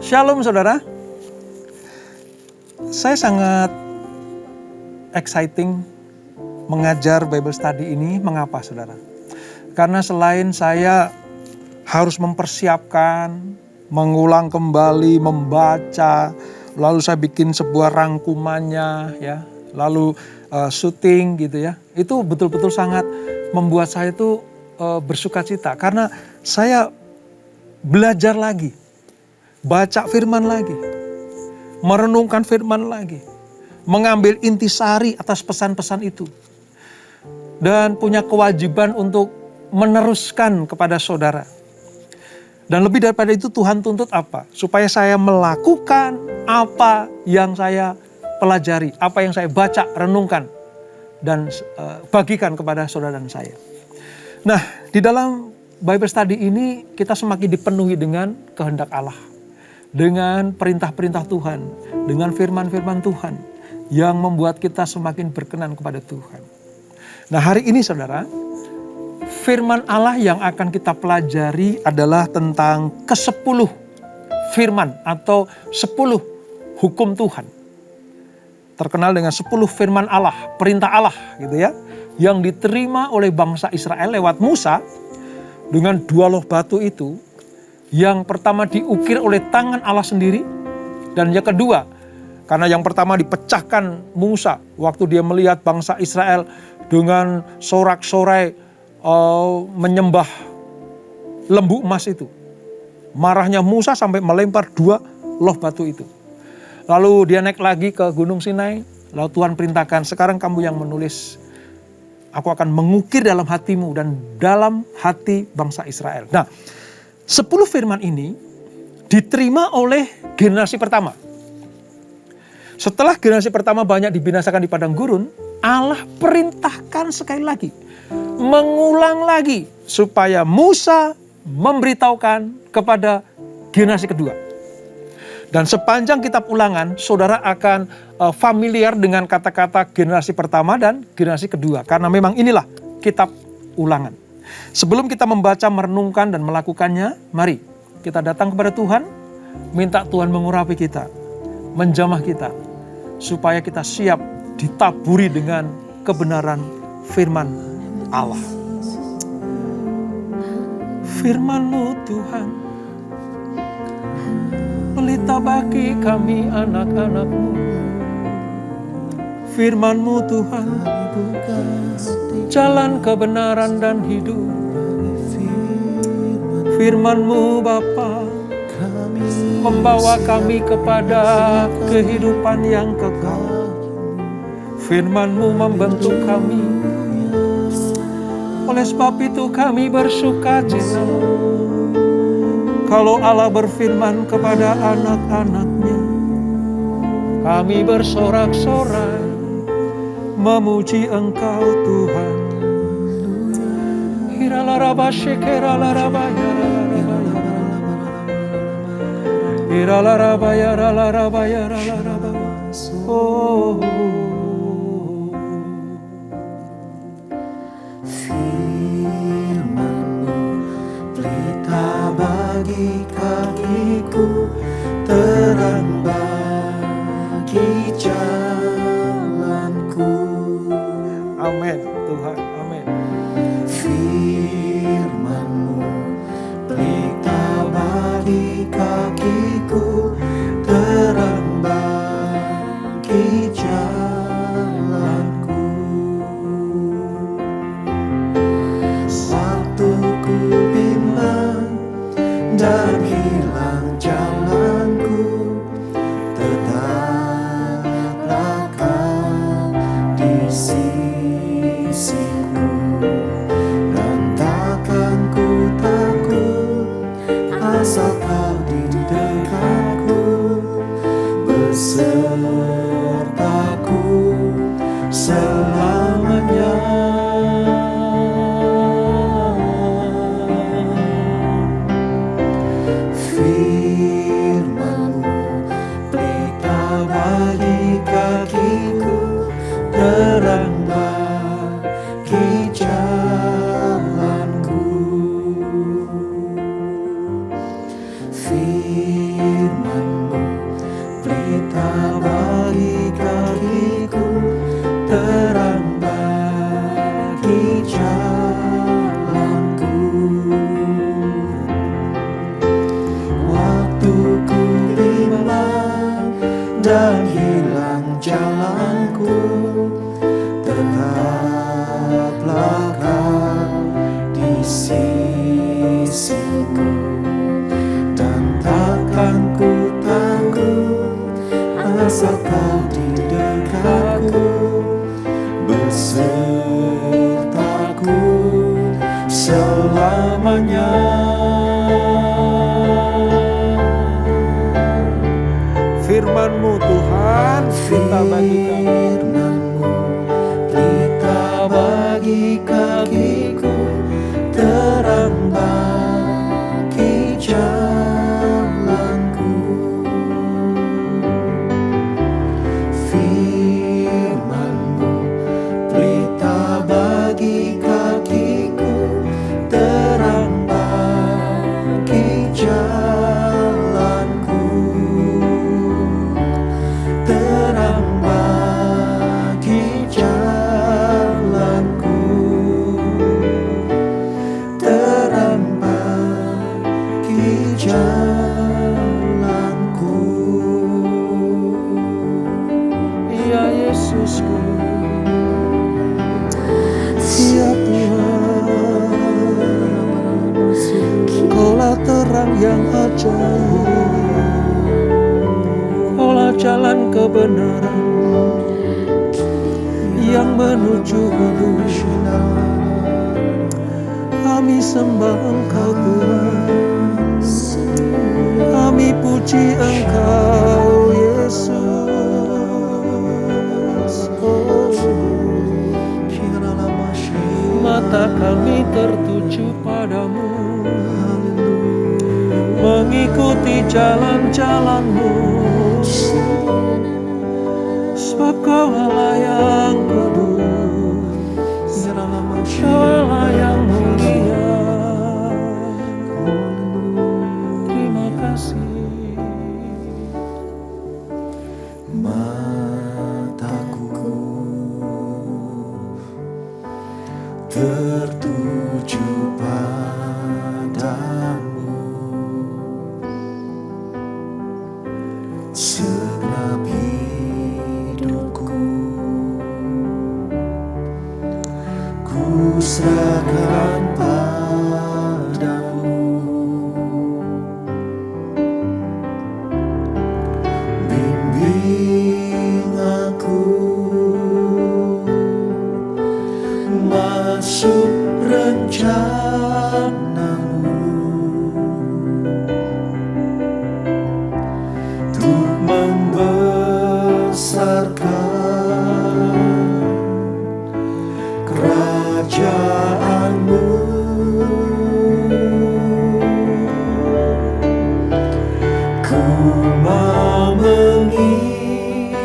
Shalom saudara. Saya sangat exciting mengajar Bible Study ini. Mengapa saudara? Karena selain saya harus mempersiapkan, mengulang kembali, membaca, lalu saya bikin sebuah rangkumannya ya, lalu syuting gitu ya. Itu betul-betul sangat membuat saya itu bersukacita karena saya belajar lagi, baca firman lagi, merenungkan firman lagi, mengambil intisari atas pesan-pesan itu. Dan punya kewajiban untuk meneruskan kepada saudara. Dan lebih daripada itu Tuhan tuntut apa? Supaya saya melakukan apa yang saya pelajari, apa yang saya baca, renungkan, dan bagikan kepada saudara dan saya. Nah, di dalam Bible Study ini kita semakin dipenuhi dengan kehendak Allah. Dengan perintah-perintah Tuhan, dengan firman-firman Tuhan yang membuat kita semakin berkenan kepada Tuhan. Nah, hari ini saudara, firman Allah yang akan kita pelajari adalah tentang ke-10 firman atau 10 hukum Tuhan. Terkenal dengan 10 firman Allah, perintah Allah gitu ya, yang diterima oleh bangsa Israel lewat Musa dengan 2 loh batu itu. Yang pertama diukir oleh tangan Allah sendiri, dan yang kedua, karena yang pertama dipecahkan Musa waktu dia melihat bangsa Israel dengan sorak-sorai menyembah lembu emas itu. Marahnya Musa sampai melempar 2 loh batu itu. Lalu dia naik lagi ke Gunung Sinai, lalu Tuhan perintahkan, sekarang kamu yang menulis, aku akan mengukir dalam hatimu dan dalam hati bangsa Israel. Nah, 10 firman ini diterima oleh generasi pertama. Setelah generasi pertama banyak dibinasakan di padang gurun, Allah perintahkan sekali lagi, mengulang lagi supaya Musa memberitahukan kepada generasi kedua. Dan sepanjang kitab Ulangan, saudara akan familiar dengan kata-kata generasi pertama dan generasi kedua. Karena memang inilah kitab Ulangan. Sebelum kita membaca, merenungkan, dan melakukannya, mari kita datang kepada Tuhan, minta Tuhan mengurapi kita, menjamah kita, supaya kita siap ditaburi dengan kebenaran firman Allah. Firman-Mu Tuhan, pelita bagi kami anak-anak-Mu. Firman-Mu Tuhan, jalan kebenaran dan hidup. Firman-Mu Bapa, membawa kami kepada kehidupan yang kekal. Firman-Mu membentuk kami. Oleh sebab itu kami bersukacita kalau Allah berfirman kepada anak-anak-Nya. Kami bersorak-sorai memuji Engkau Tuhan. Iralaraba shekeralaraba yaralaraba. Iralaraba yaralaraba yaralaraba. Oh. Bagi kakiku, terang bagi jalanku. Amin Tuhan, amin. Firman-Mu pelita bagi kakiku, terang bagi jalanku. Waktu ku bimbang dan hilang jalanku, tetaplah Kau di sisiku, dan takkan ku takut asal Kau di dekatku, besertaku selamanya. Firman-Mu pelita bagi kakiku, terang bagi jalanku. Firman dan hilang jalanku, tetaplah kau di sisiku, dan takkan ku takut asal kau di dekatku, besertaku selamanya. Firman-Mu Tuhan, pelita bagi kami. Firman-Mu pelita bagi kakiku, terang bagi jalanku. Firman-Mu pelita bagi kakiku, terang bagi jalanku, terang bagi jalanku, terang bagi jalanku. Ya Yesusku, ya Tuhan, Kaulah terang yang ajaib, Kaulah jalan kebenaran yang menuju hidup. Kami sembah Engkau Tuhan, kami puji Engkau Yesus. Mata kami tertuju padamu, mengikuti jalan-jalan-Mu, sebab Kau Allah yang kudus, Kau Allah yang mulia. Terima kasih. Mataku tertuju padamu, segenap hidupku ku serahkan padamu. Bimbing aku masuk rencana-Mu, untuk membesarkan kerajaan-Mu. Ku mau mengikuti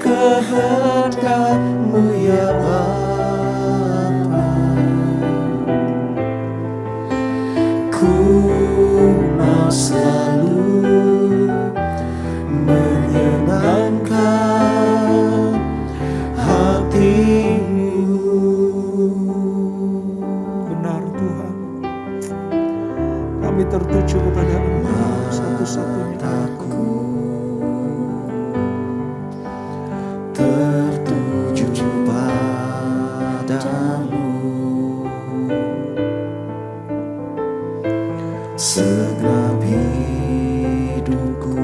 kehendak-Mu ya Bapa. Ku mau selalu menyenangkan hati-Mu. Benar Tuhan, kami tertuju kepada Engkau satu-satunya. Mataku tertuju padamu, segenap hidupku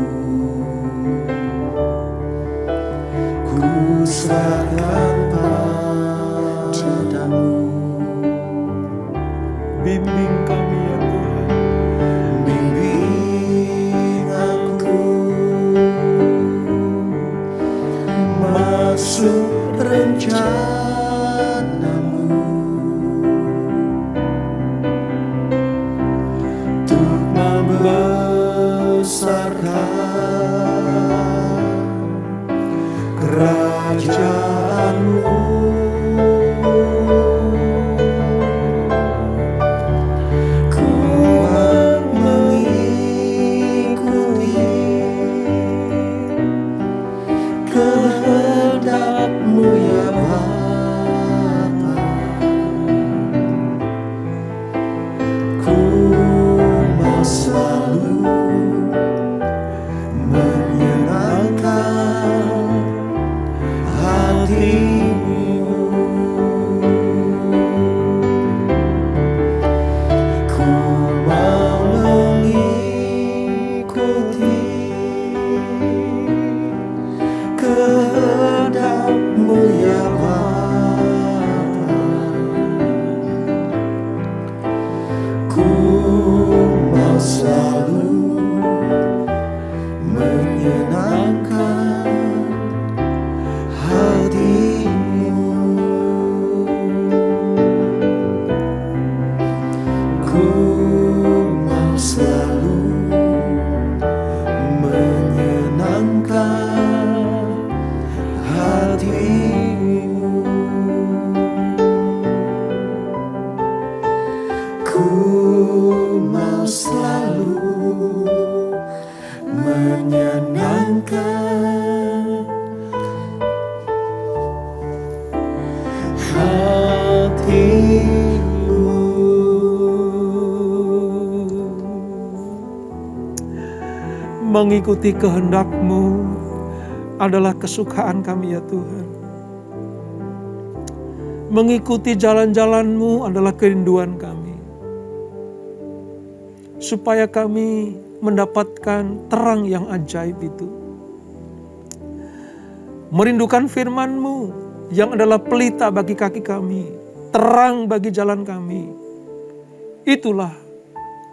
ku serahkan padamu. Bimbing kami ya Tuhan, Bimbing aku masuk rencana-Mu, untuk membesarkan kerajaan-Mu. ku mau selalu menyenangkan hatimu. Mengikuti kehendak-Mu adalah kesukaan kami ya Tuhan. Mengikuti jalan-jalan-Mu adalah kerinduan kami. Supaya kami mendapatkan terang yang ajaib itu. Merindukan firman-Mu yang adalah pelita bagi kaki kami, terang bagi jalan kami. Itulah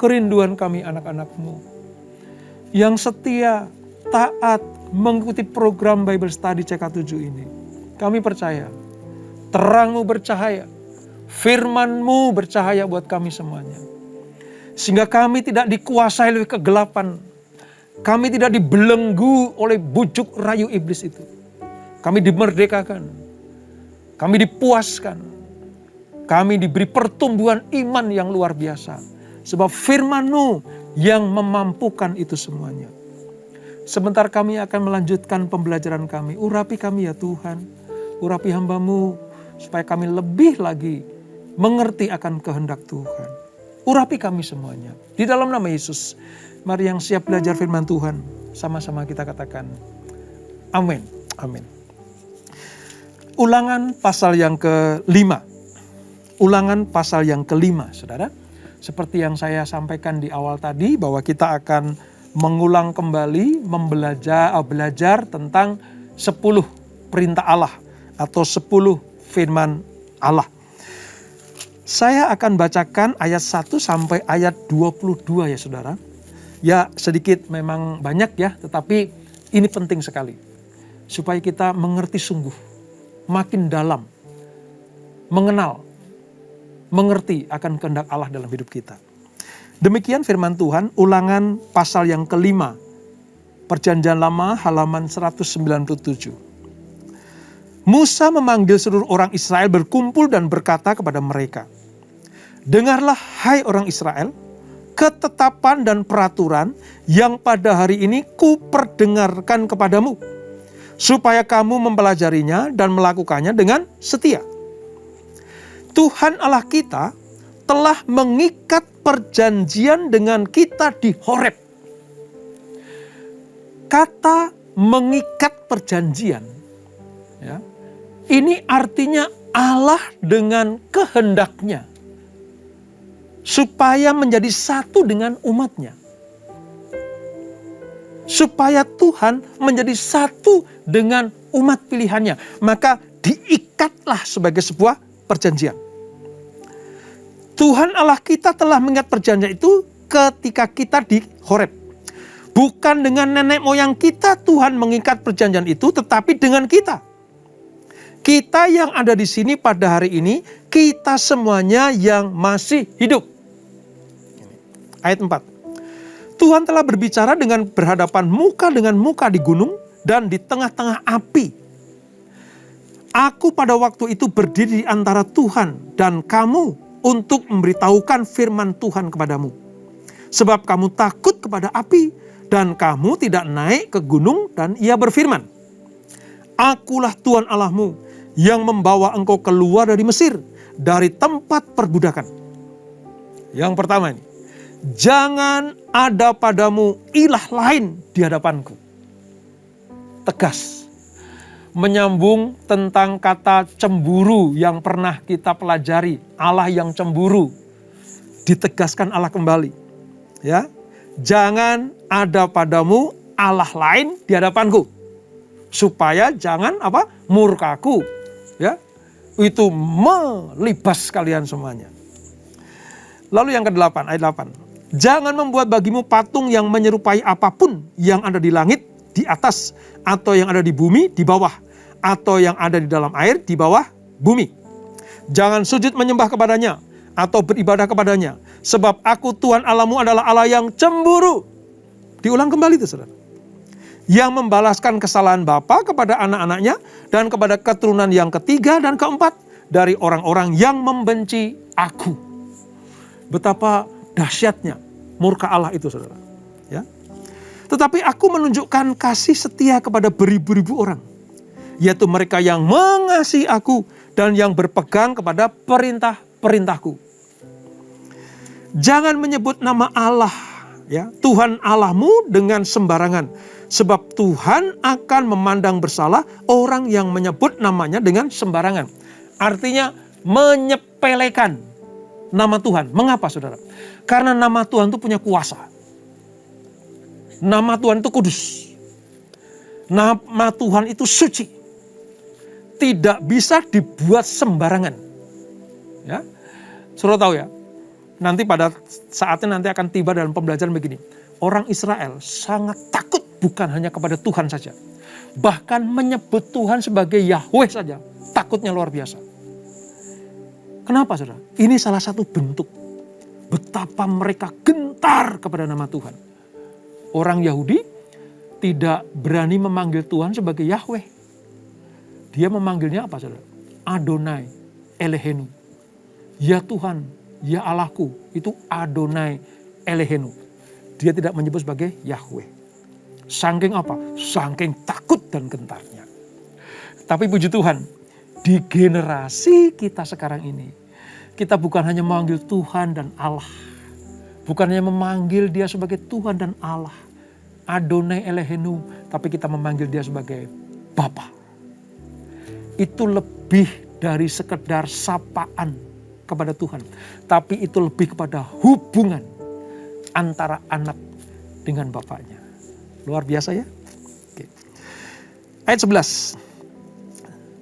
kerinduan kami anak-anak-Mu. Yang setia, taat, mengikuti program Bible Study CK7 ini. Kami percaya, terang-Mu bercahaya, firman-Mu bercahaya buat kami semuanya. Sehingga kami tidak dikuasai oleh kegelapan. Kami tidak dibelenggu oleh bujuk rayu iblis itu. Kami dimerdekakan. Kami dipuaskan. Kami diberi pertumbuhan iman yang luar biasa. Sebab firman-Mu yang memampukan itu semuanya. Sebentar kami akan melanjutkan pembelajaran kami. Urapi kami ya Tuhan. Urapi hamba-Mu supaya kami lebih lagi mengerti akan kehendak Tuhan. Urapi kami semuanya. Di dalam nama Yesus. Mari yang siap belajar firman Tuhan. Sama-sama kita katakan. Amin. Amin. Ulangan pasal yang ke-5. Ulangan pasal yang ke-5, saudara. Seperti yang saya sampaikan di awal tadi. Bahwa kita akan mengulang kembali. Belajar tentang 10 perintah Allah. Atau 10 firman Allah. Saya akan bacakan ayat 1 sampai ayat 22 ya saudara. Ya sedikit memang banyak ya, tetapi ini penting sekali. Supaya kita mengerti sungguh, makin dalam, mengenal, mengerti akan kehendak Allah dalam hidup kita. Demikian firman Tuhan, Ulangan pasal yang ke-5, Perjanjian Lama halaman 197. Musa memanggil seluruh orang Israel berkumpul dan berkata kepada mereka, dengarlah hai orang Israel, ketetapan dan peraturan yang pada hari ini kuperdengarkan kepadamu, supaya kamu mempelajarinya dan melakukannya dengan setia. Tuhan Allah kita telah mengikat perjanjian dengan kita di Horeb. Kata mengikat perjanjian, ya, ini artinya Allah dengan kehendaknya. Supaya menjadi satu dengan umatnya. Supaya Tuhan menjadi satu dengan umat pilihannya. Maka diikatlah sebagai sebuah perjanjian. Tuhan Allah kita telah mengikat perjanjian itu ketika kita di Horeb. Bukan dengan nenek moyang kita Tuhan mengikat perjanjian itu, tetapi dengan kita. Kita yang ada di sini pada hari ini, kita semuanya yang masih hidup. Ayat 4. Tuhan telah berbicara dengan berhadapan muka dengan muka di gunung dan di tengah-tengah api. Aku pada waktu itu berdiri di antara Tuhan dan kamu untuk memberitahukan firman Tuhan kepadamu. Sebab kamu takut kepada api dan kamu tidak naik ke gunung, dan ia berfirman, Akulah Tuhan Allahmu yang membawa engkau keluar dari Mesir, dari tempat perbudakan. Yang pertama ini, jangan ada padamu ilah lain di hadapanku. Tegas. Menyambung tentang kata cemburu yang pernah kita pelajari. Allah yang cemburu. Ditegaskan Allah kembali. Ya, jangan ada padamu Allah lain di hadapanku. Supaya jangan murkaku. Ya, itu melibas kalian semuanya. Lalu yang ke-8, ayat 8. Jangan membuat bagimu patung yang menyerupai apapun yang ada di langit, di atas, atau yang ada di bumi, di bawah, atau yang ada di dalam air, di bawah bumi. Jangan sujud menyembah kepadanya, atau beribadah kepadanya. Sebab aku Tuhan Allahmu adalah Allah yang cemburu. Diulang kembali itu saudara. Yang membalaskan kesalahan bapa kepada anak-anaknya, dan kepada keturunan yang ketiga dan keempat, dari orang-orang yang membenci aku. Betapa dahsyatnya murka Allah itu, saudara. Ya. Tetapi aku menunjukkan kasih setia kepada beribu-ribu orang, yaitu mereka yang mengasihi aku dan yang berpegang kepada perintah-perintahku. Jangan menyebut nama Allah, ya, Tuhan Allahmu dengan sembarangan, sebab Tuhan akan memandang bersalah orang yang menyebut namanya dengan sembarangan. Artinya menyepelekan nama Tuhan. Mengapa, saudara? Karena nama Tuhan itu punya kuasa. Nama Tuhan itu kudus. Nama Tuhan itu suci. Tidak bisa dibuat sembarangan. Ya, saudara tahu ya, nanti pada saatnya nanti akan tiba dalam pembelajaran begini. Orang Israel sangat takut bukan hanya kepada Tuhan saja. Bahkan menyebut Tuhan sebagai Yahweh saja. Takutnya luar biasa. Kenapa, saudara? Ini salah satu bentuk betapa mereka gentar kepada nama Tuhan. Orang Yahudi tidak berani memanggil Tuhan sebagai Yahweh. Dia memanggilnya apa, saudara? Adonai, Elohenu. Ya Tuhan, ya Allahku, itu Adonai, Elohenu. Dia tidak menyebut sebagai Yahweh. Saking apa? Saking takut dan gentarnya. Tapi puji Tuhan, di generasi kita sekarang ini, kita bukan hanya memanggil Tuhan dan Allah. Bukan hanya memanggil dia sebagai Tuhan dan Allah. Adonai Elohenu, tapi kita memanggil dia sebagai Bapa. Itu lebih dari sekedar sapaan kepada Tuhan. Tapi itu lebih kepada hubungan antara anak dengan bapaknya. Luar biasa ya. Oke. Ayat 11.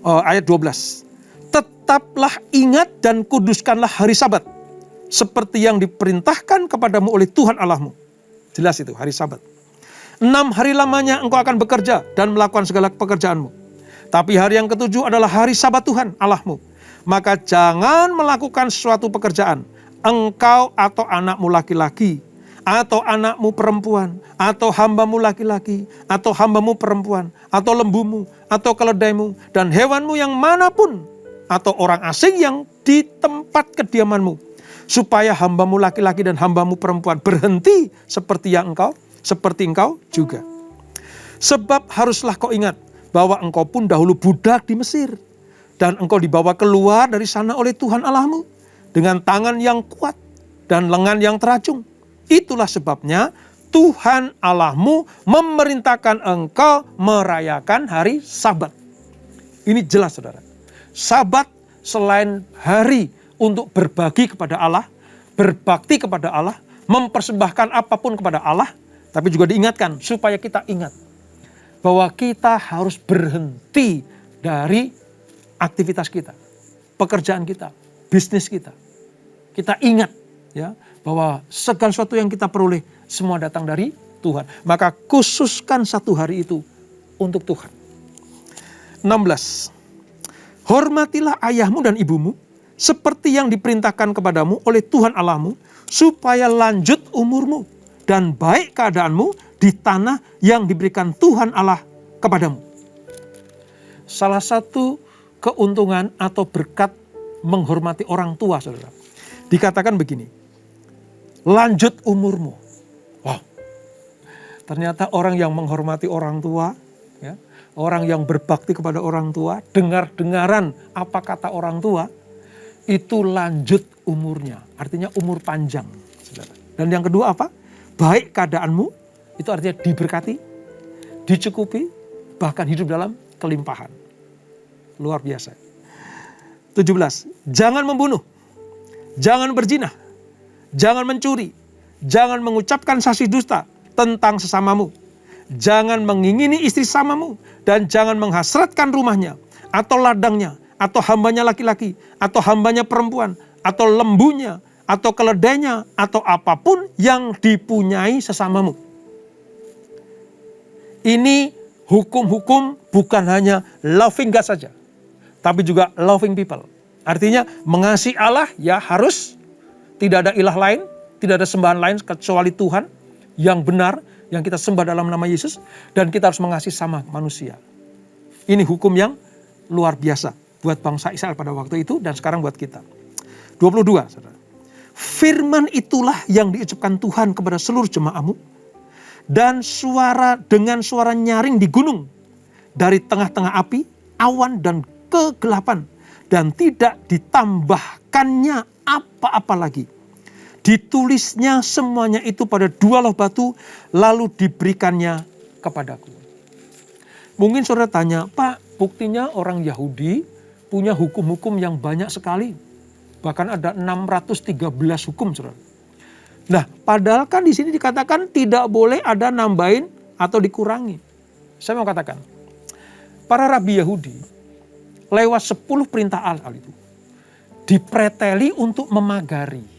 Ayat 12. Tetaplah ingat dan kuduskanlah hari Sabat. Seperti yang diperintahkan kepadamu oleh Tuhan Allahmu. Jelas itu, hari Sabat. 6 hari lamanya engkau akan bekerja dan melakukan segala pekerjaanmu. Tapi hari yang ketujuh adalah hari Sabat Tuhan Allahmu. Maka jangan melakukan suatu pekerjaan, engkau atau anakmu laki-laki, atau anakmu perempuan, atau hambamu laki-laki, atau hambamu perempuan, atau lembumu, atau keledaimu, dan hewanmu yang manapun, atau orang asing yang di tempat kediamanmu, supaya hambamu laki-laki dan hambamu perempuan berhenti seperti engkau juga. Sebab haruslah kau ingat bahwa engkau pun dahulu budak di Mesir, dan engkau dibawa keluar dari sana oleh Tuhan Allahmu dengan tangan yang kuat dan lengan yang teracung. Itulah sebabnya Tuhan Allahmu memerintahkan engkau merayakan hari Sabat. Ini jelas, saudara. Sabat selain hari untuk berbagi kepada Allah, berbakti kepada Allah, mempersembahkan apapun kepada Allah, tapi juga diingatkan supaya kita ingat bahwa kita harus berhenti dari aktivitas kita, pekerjaan kita, bisnis kita. Kita ingat ya bahwa segala sesuatu yang kita peroleh semua datang dari Tuhan. Maka khususkan satu hari itu untuk Tuhan. 16. Hormatilah ayahmu dan ibumu seperti yang diperintahkan kepadamu oleh Tuhan Allahmu, supaya lanjut umurmu dan baik keadaanmu di tanah yang diberikan Tuhan Allah kepadamu. Salah satu keuntungan atau berkat menghormati orang tua, saudara, dikatakan begini, lanjut umurmu. Wow, ternyata orang yang menghormati orang tua, ya, orang yang berbakti kepada orang tua, dengar-dengaran apa kata orang tua, itu lanjut umurnya, artinya umur panjang, saudara. Dan yang kedua apa? Baik keadaanmu, itu artinya diberkati, dicukupi, bahkan hidup dalam kelimpahan. Luar biasa. 17. Jangan membunuh, jangan berzina, jangan mencuri, jangan mengucapkan saksi dusta tentang sesamamu, jangan mengingini istri samamu, dan jangan menghasratkan rumahnya, atau ladangnya, atau hambanya laki-laki, atau hambanya perempuan, atau lembunya, atau keledainya, atau apapun yang dipunyai sesamamu. Ini hukum-hukum bukan hanya loving God saja, tapi juga loving people. Artinya mengasihi Allah ya harus tidak ada ilah lain, tidak ada sembahan lain kecuali Tuhan yang benar, yang kita sembah dalam nama Yesus, dan kita harus mengasihi sama manusia. Ini hukum yang luar biasa buat bangsa Israel pada waktu itu dan sekarang buat kita. 22, saudara. firman itulah yang diucapkan Tuhan kepada seluruh jemaatmu. Dan dengan suara nyaring di gunung, dari tengah-tengah api, awan dan kegelapan. Dan tidak ditambahkannya apa-apa lagi. Ditulisnya semuanya itu pada 2 loh batu, lalu diberikannya kepadaku. Mungkin saudara tanya, Pak, buktinya orang Yahudi punya hukum-hukum yang banyak sekali. Bahkan ada 613 hukum, saudara. Nah, padahal kan di sini dikatakan tidak boleh ada nambahin atau dikurangi. Saya mau katakan, para rabi Yahudi lewat 10 perintah Allah itu dipreteli untuk memagari.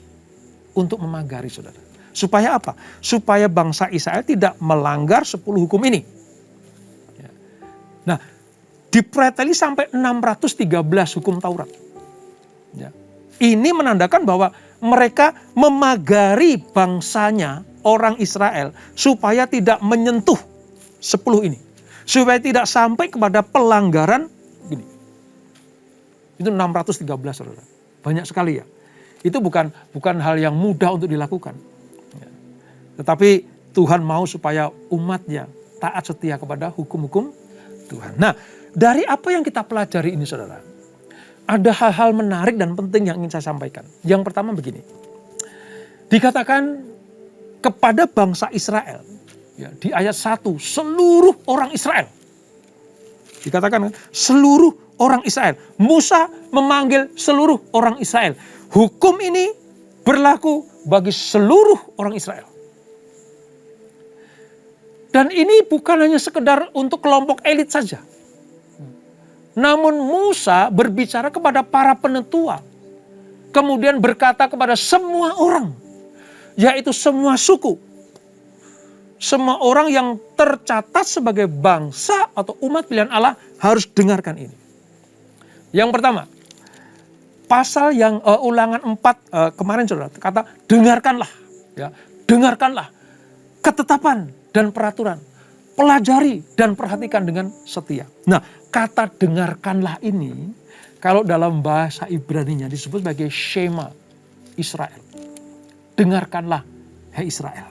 Untuk memagari, saudara. Supaya apa? Supaya bangsa Israel tidak melanggar 10 hukum ini. Nah, dipreteli sampai 613 hukum Taurat. Ya. Ini menandakan bahwa mereka memagari bangsanya, orang Israel, supaya tidak menyentuh 10 ini. Supaya tidak sampai kepada pelanggaran gini. Itu 613, saudara. Banyak sekali ya. Itu bukan hal yang mudah untuk dilakukan. Ya. Tetapi Tuhan mau supaya umatnya taat setia kepada hukum-hukum Tuhan. Nah, dari apa yang kita pelajari ini, saudara, ada hal-hal menarik dan penting yang ingin saya sampaikan. Yang pertama begini, dikatakan kepada bangsa Israel, ya, di ayat 1, seluruh orang Israel. Dikatakan seluruh orang Israel. Musa memanggil seluruh orang Israel. Hukum ini berlaku bagi seluruh orang Israel. Dan ini bukan hanya sekedar untuk kelompok elit saja. Namun Musa berbicara kepada para penetua. Kemudian berkata kepada semua orang. Yaitu semua suku. Semua orang yang tercatat sebagai bangsa atau umat pilihan Allah harus dengarkan ini. Yang pertama, pasal yang Ulangan 4 kemarin, saudara, kata dengarkanlah. Ya, dengarkanlah ketetapan dan peraturan, pelajari dan perhatikan dengan setia. Nah, kata dengarkanlah ini, kalau dalam bahasa Ibrani-nya disebut sebagai Shema Israel. Dengarkanlah, hai Israel.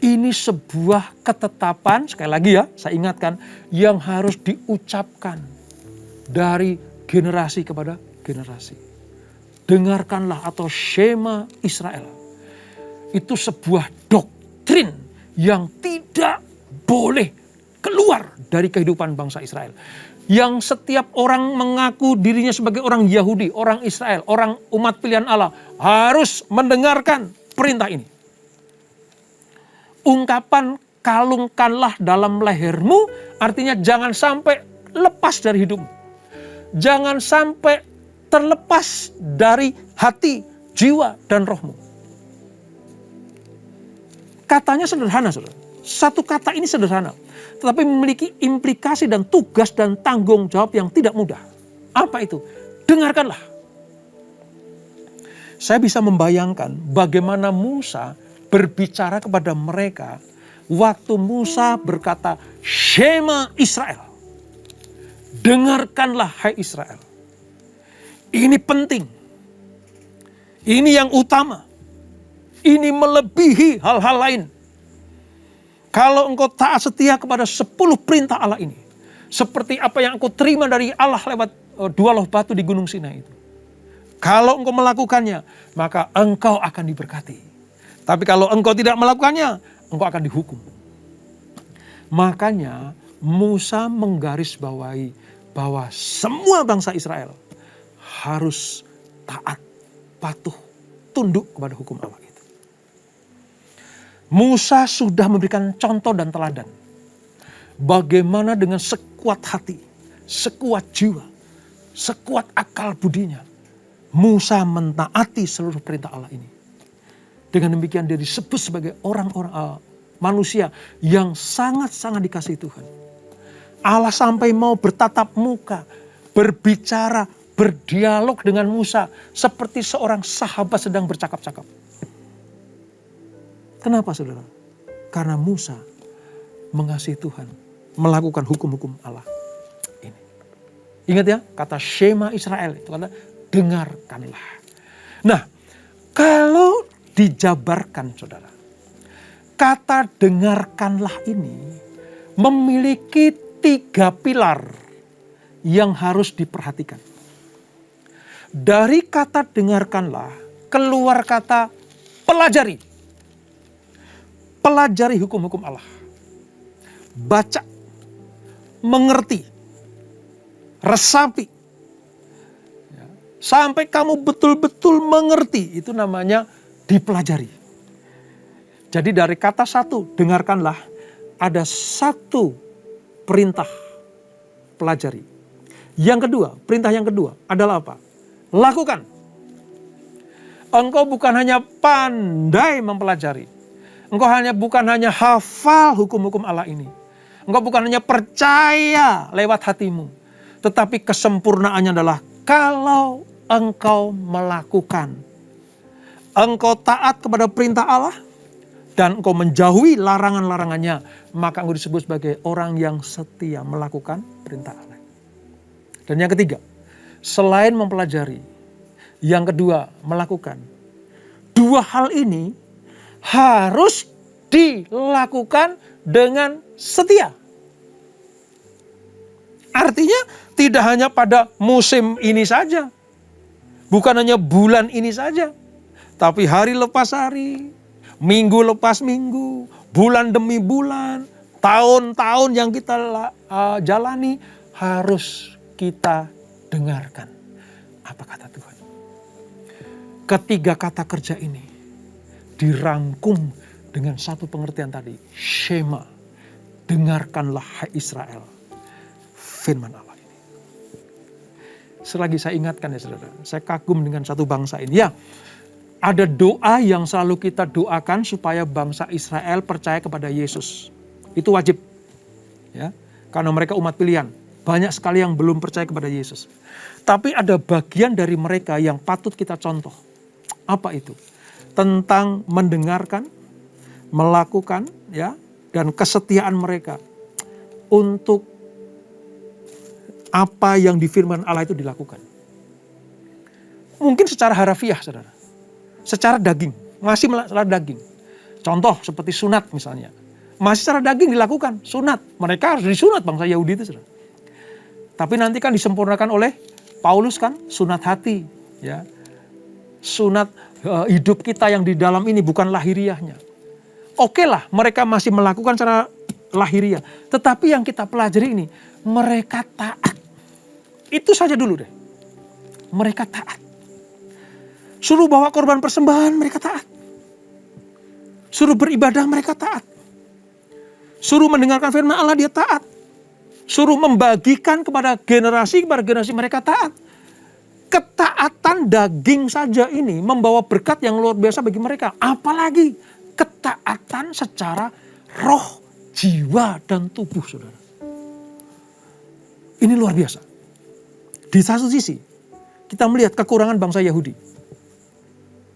Ini sebuah ketetapan, sekali lagi ya, saya ingatkan, yang harus diucapkan dari generasi kepada generasi. Dengarkanlah atau Shema Israel. Itu sebuah doktrin yang tidak boleh keluar dari kehidupan bangsa Israel. Yang setiap orang mengaku dirinya sebagai orang Yahudi, orang Israel, orang umat pilihan Allah harus mendengarkan perintah ini. Ungkapan kalungkanlah dalam lehermu artinya jangan sampai lepas dari hidupmu. Jangan sampai terlepas dari hati, jiwa, dan rohmu. Katanya sederhana, saudara. Satu kata ini sederhana. Tetapi memiliki implikasi dan tugas dan tanggung jawab yang tidak mudah. Apa itu? Dengarkanlah. Saya bisa membayangkan bagaimana Musa berbicara kepada mereka waktu Musa berkata, Shema Israel. Dengarkanlah hai Israel. Ini penting. Ini yang utama. Ini melebihi hal-hal lain. Kalau engkau taat setia kepada 10 perintah Allah ini. Seperti apa yang engkau terima dari Allah lewat 2 loh batu di Gunung Sinai itu. Kalau engkau melakukannya, maka engkau akan diberkati. Tapi kalau engkau tidak melakukannya, engkau akan dihukum. Makanya Musa menggarisbawahi bahwa semua bangsa Israel harus taat, patuh, tunduk kepada hukum Allah itu. Musa sudah memberikan contoh dan teladan. Bagaimana dengan sekuat hati, sekuat jiwa, sekuat akal budinya, Musa mentaati seluruh perintah Allah ini. Dengan demikian dia disebut sebagai orang-orang manusia yang sangat-sangat dikasihi Tuhan. Allah sampai mau bertatap muka, berbicara, berdialog dengan Musa seperti seorang sahabat sedang bercakap-cakap. Kenapa, saudara? Karena Musa mengasihi Tuhan, melakukan hukum-hukum Allah ini. Ingat ya, kata Shema Israel itu kata dengarkanlah. Nah, kalau dijabarkan saudara, kata dengarkanlah ini memiliki 3 pilar yang harus diperhatikan. Dari kata dengarkanlah keluar kata pelajari. Pelajari hukum-hukum Allah. Baca, mengerti, resapi. Sampai kamu betul-betul mengerti, itu namanya dipelajari. Jadi dari kata 1, dengarkanlah, ada 1 perintah, pelajari. Yang kedua, perintah yang kedua adalah apa? Lakukan. Engkau bukan hanya pandai mempelajari. Engkau bukan hanya hafal hukum-hukum Allah ini. Engkau bukan hanya percaya lewat hatimu. Tetapi kesempurnaannya adalah kalau engkau melakukan. Engkau taat kepada perintah Allah dan engkau menjauhi larangan-larangannya, maka engkau disebut sebagai orang yang setia melakukan perintah Allah. Dan yang ketiga, selain mempelajari, yang kedua melakukan. 2 hal ini harus dilakukan dengan setia. Artinya tidak hanya pada musim ini saja. Bukan hanya bulan ini saja. Tapi hari lepas hari, minggu lepas minggu, bulan demi bulan, tahun-tahun yang kita jalani harus kita dengarkan. Apa kata Tuhan? Ketiga kata kerja ini dirangkum dengan 1 pengertian tadi. Shema, dengarkanlah hai Israel, firman Allah ini. Selagi saya ingatkan ya saudara, saya kagum dengan satu bangsa ini. Ya, ada doa yang selalu kita doakan supaya bangsa Israel percaya kepada Yesus. Itu wajib. Ya, karena mereka umat pilihan. Banyak sekali yang belum percaya kepada Yesus. Tapi ada bagian dari mereka yang patut kita contoh. Apa itu? Tentang mendengarkan, melakukan, ya, dan kesetiaan mereka untuk apa yang di firman Allah itu dilakukan. Mungkin secara harafiah, saudara. Secara daging, masih secara daging. Contoh seperti sunat misalnya. Masih secara daging dilakukan, sunat. Mereka harus disunat bangsa Yahudi itu, saudara. Tapi nanti kan disempurnakan oleh Paulus kan, sunat hati, ya. Sunat hidup kita yang di dalam ini bukan lahiriahnya. Oke lah, mereka masih melakukan secara lahiriah. Tetapi yang kita pelajari ini, mereka taat. Itu saja dulu deh. Mereka taat. Suruh bawa korban persembahan, mereka taat. Suruh beribadah, mereka taat. Suruh mendengarkan firman Allah, dia taat. Suruh membagikan kepada generasi mereka taat. Ketaatan daging saja ini membawa berkat yang luar biasa bagi mereka. Apalagi ketaatan secara roh, jiwa, dan tubuh, saudara. Ini luar biasa. Di satu sisi, kita melihat kekurangan bangsa Yahudi.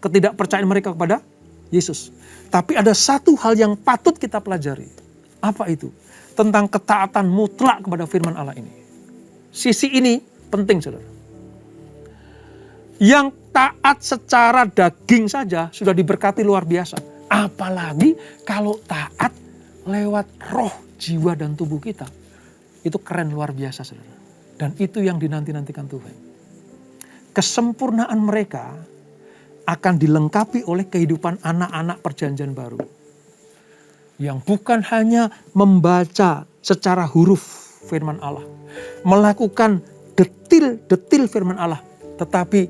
Ketidakpercayaan mereka kepada Yesus. Tapi ada satu hal yang patut kita pelajari. Apa itu? Tentang ketaatan mutlak kepada firman Allah ini. Sisi ini penting, saudara. Yang taat secara daging saja sudah diberkati luar biasa. Apalagi kalau taat lewat roh, jiwa, dan tubuh kita. Itu keren luar biasa, saudara. Dan itu yang dinanti-nantikan Tuhan. Kesempurnaan mereka akan dilengkapi oleh kehidupan anak-anak perjanjian baru. Yang bukan hanya membaca secara huruf firman Allah. Melakukan detil-detil firman Allah. Tetapi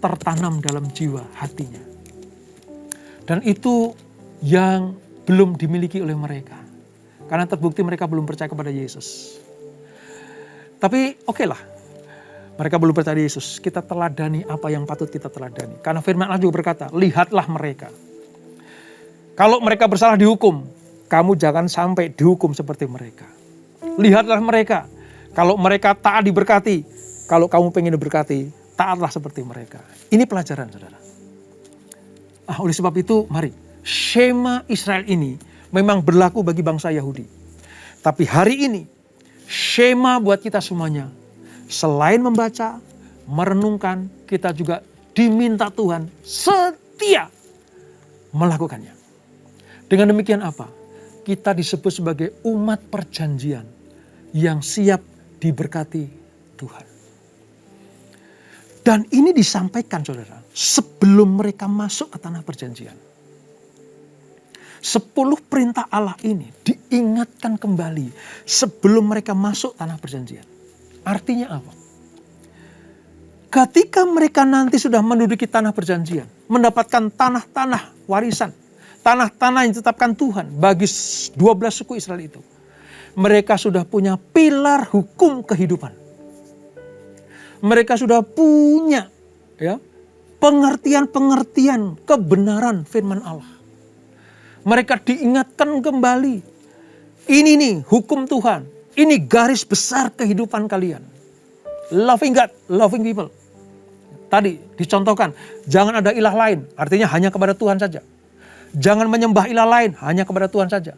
tertanam dalam jiwa hatinya. Dan itu yang belum dimiliki oleh mereka. Karena terbukti mereka belum percaya kepada Yesus. Tapi oke lah. Mereka belum percaya Yesus. Kita teladani apa yang patut kita teladani. Karena firman Allah juga berkata, lihatlah mereka. Kalau mereka bersalah dihukum, kamu jangan sampai dihukum seperti mereka. Lihatlah mereka. Kalau mereka taat diberkati, kalau kamu pengen diberkati, taatlah seperti mereka. Ini pelajaran, saudara. Oleh sebab itu, mari. Shema Israel ini memang berlaku bagi bangsa Yahudi. Tapi hari ini, Shema buat kita semuanya. Selain membaca, merenungkan, kita juga diminta Tuhan setia melakukannya. Dengan demikian apa? Kita disebut sebagai umat perjanjian yang siap diberkati Tuhan. Dan ini disampaikan saudara, sebelum mereka masuk ke tanah perjanjian. 10 perintah Allah ini diingatkan kembali sebelum mereka masuk tanah perjanjian. Artinya apa? Ketika mereka nanti sudah menduduki tanah perjanjian, mendapatkan tanah-tanah warisan, tanah-tanah yang ditetapkan Tuhan bagi 12 suku Israel itu. Mereka sudah punya pilar hukum kehidupan. Mereka sudah punya pengertian-pengertian kebenaran firman Allah. Mereka diingatkan kembali. Ini nih hukum Tuhan. Ini garis besar kehidupan kalian. Loving God, loving people. Tadi dicontohkan, jangan ada ilah lain. Artinya hanya kepada Tuhan saja. Jangan menyembah ilah lain, hanya kepada Tuhan saja.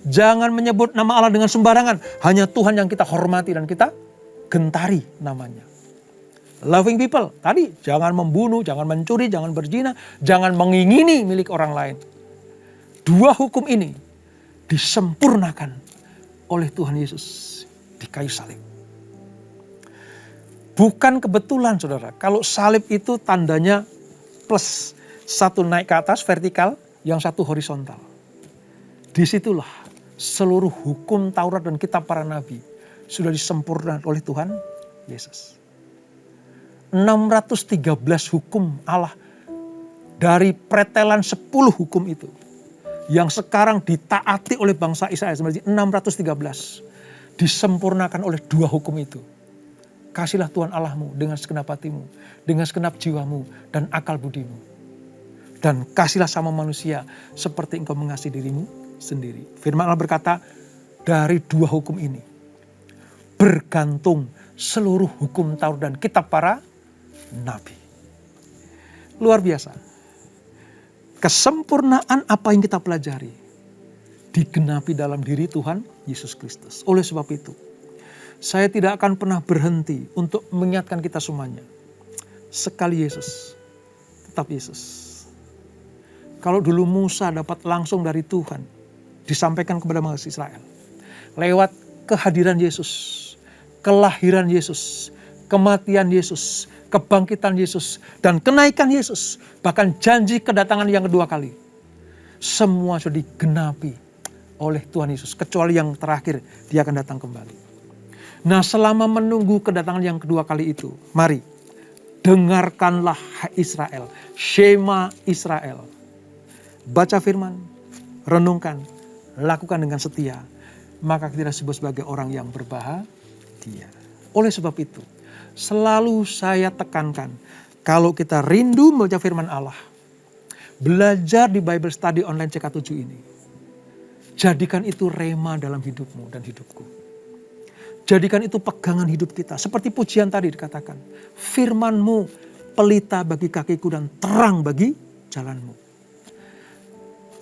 Jangan menyebut nama Allah dengan sembarangan. Hanya Tuhan yang kita hormati dan kita gentari namanya. Loving people, tadi jangan membunuh, jangan mencuri, jangan berzina, jangan mengingini milik orang lain. 2 hukum ini disempurnakan oleh Tuhan Yesus di kayu salib. Bukan kebetulan saudara, kalau salib itu tandanya plus, satu naik ke atas vertikal, yang satu horizontal. Disitulah seluruh hukum Taurat dan kitab para nabi sudah disempurnakan oleh Tuhan Yesus. 613 hukum Allah dari pretelan 10 hukum itu yang sekarang ditaati oleh bangsa Israel, sebenarnya 613 disempurnakan oleh 2 hukum itu. Kasihlah Tuhan Allahmu dengan segenap hatimu, dengan segenap jiwamu dan akal budimu. Dan kasihlah sama manusia seperti engkau mengasihi dirimu sendiri. Firman Allah berkata, dari 2 hukum ini bergantung seluruh hukum Taurat dan kitab para nabi. Luar biasa. Kesempurnaan apa yang kita pelajari digenapi dalam diri Tuhan Yesus Kristus. Oleh sebab itu, saya tidak akan pernah berhenti untuk mengingatkan kita semuanya. Sekali Yesus, tetap Yesus. Kalau dulu Musa dapat langsung dari Tuhan, disampaikan kepada bangsa Israel. Lewat kehadiran Yesus, kelahiran Yesus, kematian Yesus, kebangkitan Yesus, dan kenaikan Yesus. Bahkan janji kedatangan yang kedua kali. Semua sudah digenapi oleh Tuhan Yesus. Kecuali yang terakhir, dia akan datang kembali. Nah, selama menunggu kedatangan yang kedua kali itu, mari dengarkanlah Israel. Shema Israel. Baca firman, renungkan, lakukan dengan setia. Maka kita disebut sebagai orang yang berbahagia. Oleh sebab itu, selalu saya tekankan, kalau kita rindu membaca firman Allah, belajar di Bible Study Online CK7 ini, jadikan itu rema dalam hidupmu dan hidupku. Jadikan itu pegangan hidup kita. Seperti pujian tadi dikatakan, firman-Mu pelita bagi kakiku dan terang bagi jalanmu.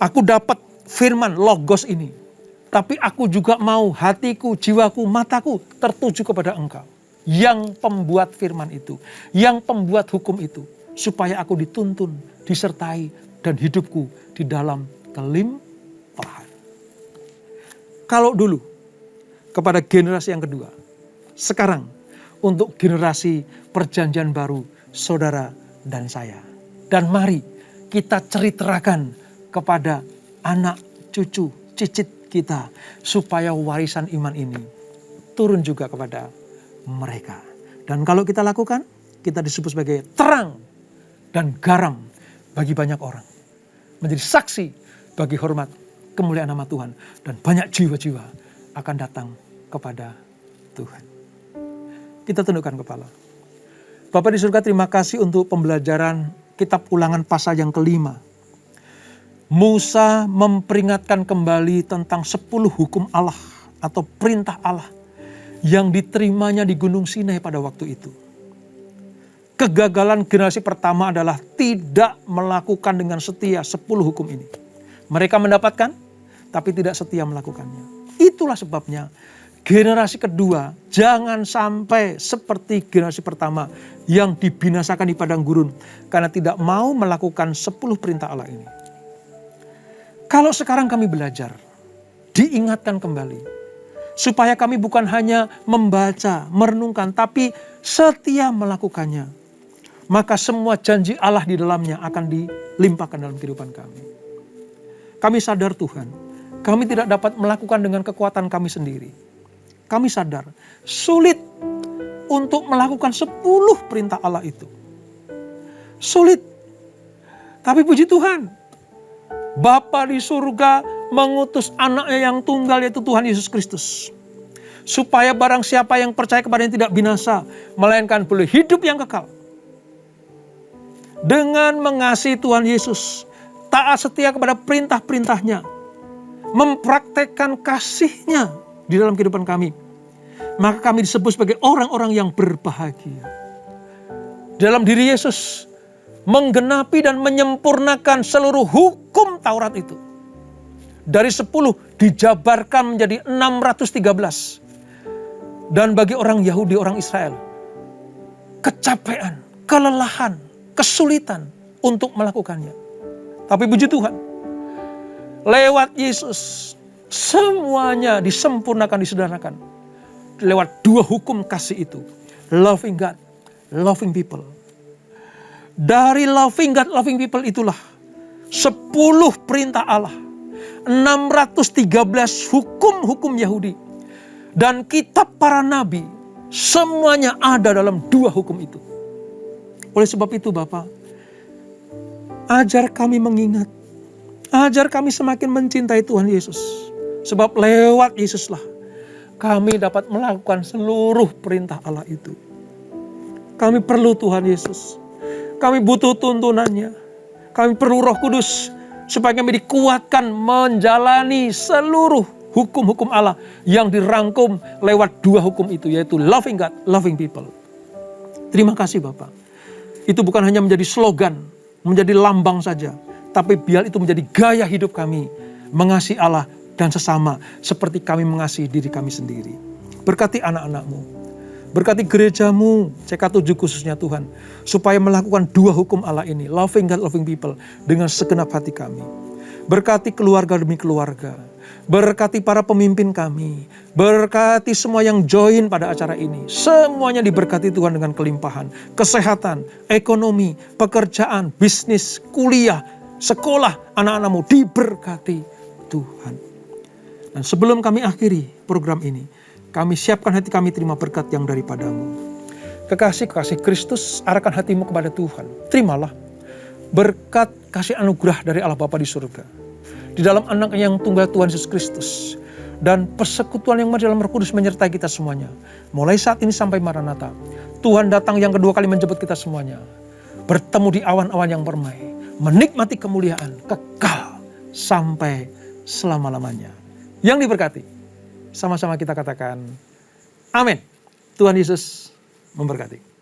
Aku dapat firman logos ini, tapi aku juga mau hatiku, jiwaku, mataku tertuju kepada Engkau. Yang pembuat firman itu, yang pembuat hukum itu, supaya aku dituntun, disertai, dan hidupku di dalam kelimpahan. Kalau dulu kepada generasi yang kedua, sekarang untuk generasi perjanjian baru, saudara dan saya. Dan mari kita ceritakan kepada anak, cucu, cicit kita, supaya warisan iman ini turun juga kepada mereka. Dan kalau kita lakukan, kita disebut sebagai terang dan garam bagi banyak orang. Menjadi saksi bagi hormat kemuliaan nama Tuhan. Dan banyak jiwa-jiwa akan datang kepada Tuhan. Kita tundukkan kepala. Bapa di surga, terima kasih untuk pembelajaran kitab Ulangan pasal yang kelima. Musa memperingatkan kembali tentang 10 hukum Allah atau perintah Allah yang diterimanya di Gunung Sinai pada waktu itu. Kegagalan generasi pertama adalah tidak melakukan dengan setia 10 hukum ini. Mereka mendapatkan, tapi tidak setia melakukannya. Itulah sebabnya generasi kedua jangan sampai seperti generasi pertama yang dibinasakan di padang gurun karena tidak mau melakukan 10 perintah Allah ini. Kalau sekarang kami belajar, diingatkan kembali, supaya kami bukan hanya membaca, merenungkan, tapi setia melakukannya, maka semua janji Allah di dalamnya akan dilimpahkan dalam kehidupan kami. Kami sadar Tuhan, kami tidak dapat melakukan dengan kekuatan kami sendiri. Kami sadar, sulit untuk melakukan 10 perintah Allah itu. Sulit. Tapi puji Tuhan, Bapa di surga mengutus anaknya yang tunggal yaitu Tuhan Yesus Kristus. Supaya barang siapa yang percaya kepadanya tidak binasa, melainkan boleh hidup yang kekal. Dengan mengasihi Tuhan Yesus, taat setia kepada perintah-perintahnya, mempraktekkan kasih-Nya di dalam kehidupan kami, maka kami disebut sebagai orang-orang yang berbahagia. Dalam diri Yesus, menggenapi dan menyempurnakan seluruh hukum Taurat itu. Dari 10 dijabarkan menjadi 613. Dan bagi orang Yahudi, orang Israel, kecapean, kelelahan, kesulitan untuk melakukannya. Tapi puji Tuhan, lewat Yesus semuanya disempurnakan, disederhanakan. Lewat 2 hukum kasih itu. Loving God, loving people. Dari loving God, loving people itulah 10 perintah Allah, 613 hukum-hukum Yahudi, dan kitab para nabi, semuanya ada dalam 2 hukum itu. Oleh sebab itu Bapa, ajar kami mengingat, ajar kami semakin mencintai Tuhan Yesus. Sebab lewat Yesuslah kami dapat melakukan seluruh perintah Allah itu. Kami perlu Tuhan Yesus. Kami butuh tuntunannya. Kami perlu Roh Kudus supaya kami dikuatkan menjalani seluruh hukum-hukum Allah yang dirangkum lewat 2 hukum itu, yaitu loving God, loving people. Terima kasih Bapak. Itu bukan hanya menjadi slogan, menjadi lambang saja, tapi biar itu menjadi gaya hidup kami, mengasihi Allah dan sesama seperti kami mengasihi diri kami sendiri. Berkati anak-anak-Mu. Berkati gerejamu, CK7 khususnya Tuhan, supaya melakukan 2 hukum Allah ini, loving God, loving people, dengan segenap hati kami. Berkati keluarga demi keluarga, berkati para pemimpin kami, berkati semua yang join pada acara ini. Semuanya diberkati Tuhan dengan kelimpahan, kesehatan, ekonomi, pekerjaan, bisnis, kuliah, sekolah, anak-anak-Mu diberkati Tuhan. Dan sebelum kami akhiri program ini, kami siapkan hati kami terima berkat yang daripada-Mu. Kekasih-kekasih Kristus, arahkan hatimu kepada Tuhan. Terimalah berkat kasih anugerah dari Allah Bapa di surga. Di dalam anak yang tunggal Tuhan Yesus Kristus. Dan persekutuan yang dalam Roh Kudus menyertai kita semuanya. Mulai saat ini sampai Maranatha. Tuhan datang yang kedua kali menjemput kita semuanya. Bertemu di awan-awan yang permai. Menikmati kemuliaan kekal sampai selama-lamanya. Yang diberkati. Sama-sama kita katakan, amin. Tuhan Yesus memberkati.